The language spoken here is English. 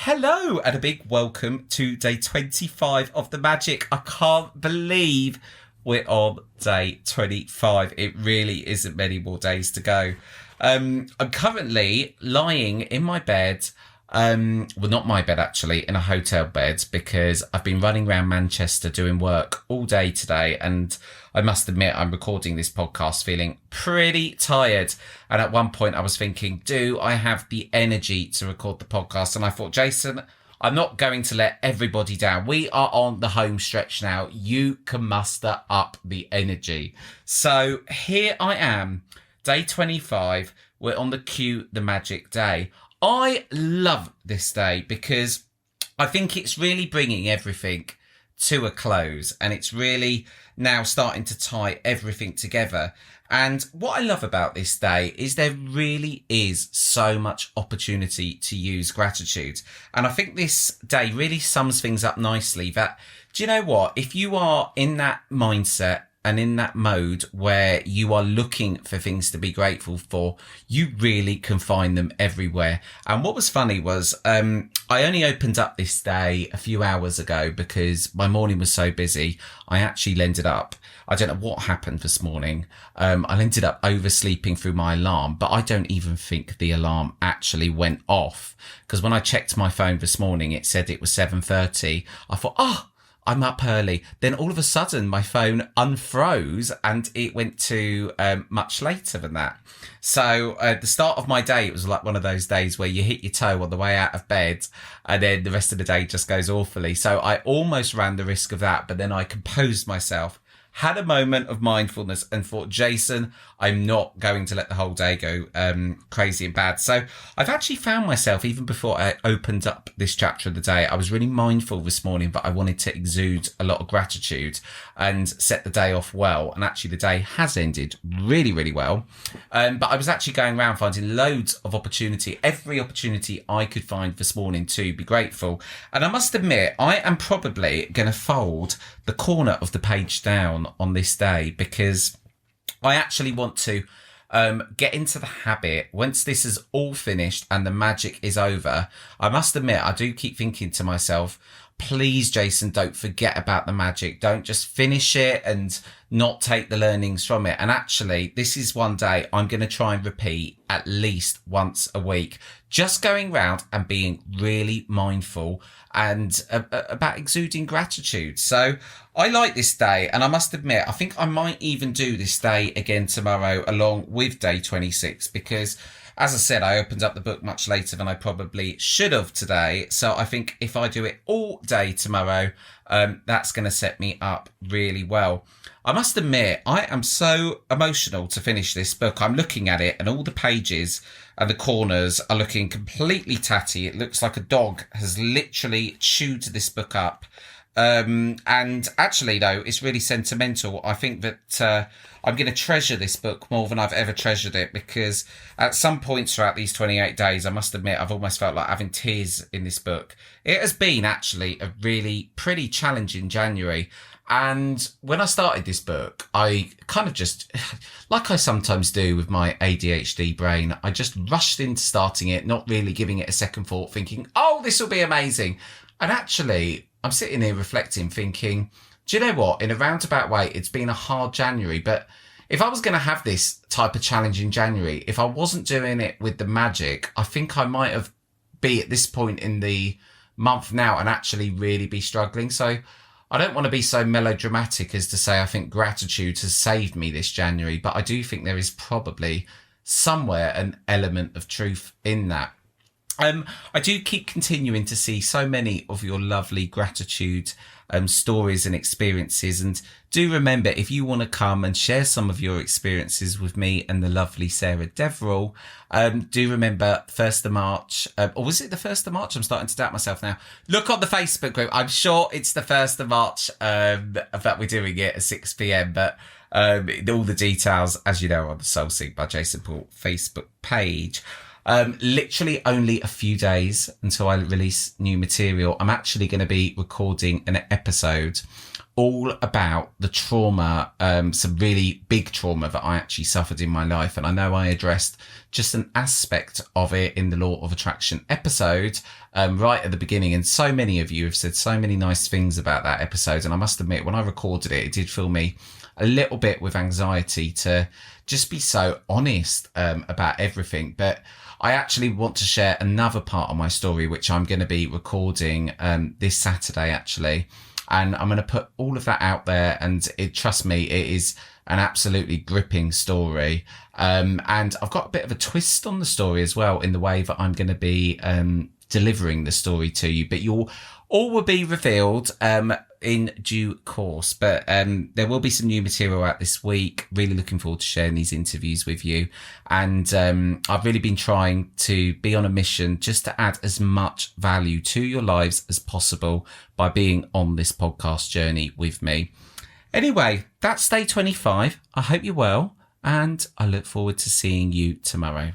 Hello and a big welcome to day 25 of the magic. I can't believe we're on day 25. It really isn't many more days to go. I'm currently lying in my bed. Well, not my bed actually, in a hotel bed, because I've been running around Manchester doing work all day today, and I must admit I'm recording this podcast feeling pretty tired. And at one point I was thinking, do I have the energy to record the podcast? And I thought, Jason, I'm not going to let everybody down. We are on the home stretch now. You can muster up the energy. So here I am, day 25. We're on the Cue the Magic day. I love this day because I think it's really bringing everything to a close, and it's really now starting to tie everything together. And what I love about this day is there really is so much opportunity to use gratitude. And I think this day really sums things up nicely that, do you know what? If you are in that mindset and in that mode where you are looking for things to be grateful for, you really can find them everywhere. And what was funny was I only opened up this day a few hours ago because my morning was so busy. I actually ended up, I don't know what happened this morning. I ended up oversleeping through my alarm, but I don't even think the alarm actually went off, because when I checked my phone this morning, it said it was 7:30. I thought, I'm up early. Then all of a sudden my phone unfroze and it went to much later than that. So at the start of my day, it was like one of those days where you hit your toe on the way out of bed and then the rest of the day just goes awfully. So I almost ran the risk of that, but then I composed myself, had a moment of mindfulness and thought, Jason, I'm not going to let the whole day go crazy and bad. So I've actually found myself, even before I opened up this chapter of the day, I was really mindful this morning, but I wanted to exude a lot of gratitude and set the day off well. And actually the day has ended really, really well. But I was actually going around finding loads of opportunity, every opportunity I could find this morning to be grateful. And I must admit, I am probably going to fold the corner of the page down on this day, because I actually want to get into the habit, once this is all finished and the magic is over. I must admit, I do keep thinking to myself, please, Jason, don't forget about the magic. Don't just finish it and not take the learnings from it. And actually, this is one day I'm going to try and repeat at least once a week, just going around and being really mindful and about exuding gratitude. So I like this day, and I must admit, I think I might even do this day again tomorrow along with day 26, because as I said, I opened up the book much later than I probably should have today. So I think if I do it all day tomorrow, that's going to set me up really well. I must admit, I am so emotional to finish this book. I'm looking at it and all the pages and the corners are looking completely tatty. It looks like a dog has literally chewed this book up. And actually, though, it's really sentimental. I think that I'm going to treasure this book more than I've ever treasured it, because at some points throughout these 28 days, I must admit, I've almost felt like having tears in this book. It has been actually a really pretty challenging January. And when I started this book, I kind of just, like I sometimes do with my ADHD brain, I just rushed into starting it, not really giving it a second thought, thinking, oh, this will be amazing. And actually, I'm sitting here reflecting, thinking, do you know what? In a roundabout way, it's been a hard January. But if I was going to have this type of challenge in January, if I wasn't doing it with the magic, I think I might have be at this point in the month now and actually really be struggling. So I don't want to be so melodramatic as to say I think gratitude has saved me this January, but I do think there is probably somewhere an element of truth in that. I do keep continuing to see so many of your lovely gratitude stories and experiences. And do remember, if you want to come and share some of your experiences with me and the lovely Sarah Deverell, do remember 1st of March, or was it the 1st of March? I'm starting to doubt myself now. Look on the Facebook group. I'm sure it's the 1st of March that we're doing it at 6 p.m. But all the details, as you know, on the Soul Sync by Jason Paul Facebook page. Literally only a few days until I release new material. I'm actually going to be recording an episode all about the trauma, some really big trauma that I actually suffered in my life. And I know I addressed just an aspect of it in the Law of Attraction episode right at the beginning. And so many of you have said so many nice things about that episode. And I must admit, when I recorded it, it did fill me a little bit with anxiety to just be so honest about everything. But I actually want to share another part of my story, which I'm going to be recording this Saturday, actually. And I'm going to put all of that out there. And trust me, it is an absolutely gripping story. And I've got a bit of a twist on the story as well in the way that I'm going to be delivering the story to you. But you all will be revealed in due course. But there will be some new material out this week. Really looking forward to sharing these interviews with you. And I've really been trying to be on a mission just to add as much value to your lives as possible by being on this podcast journey with me. Anyway, that's day 25. I hope you're well, and I look forward to seeing you tomorrow.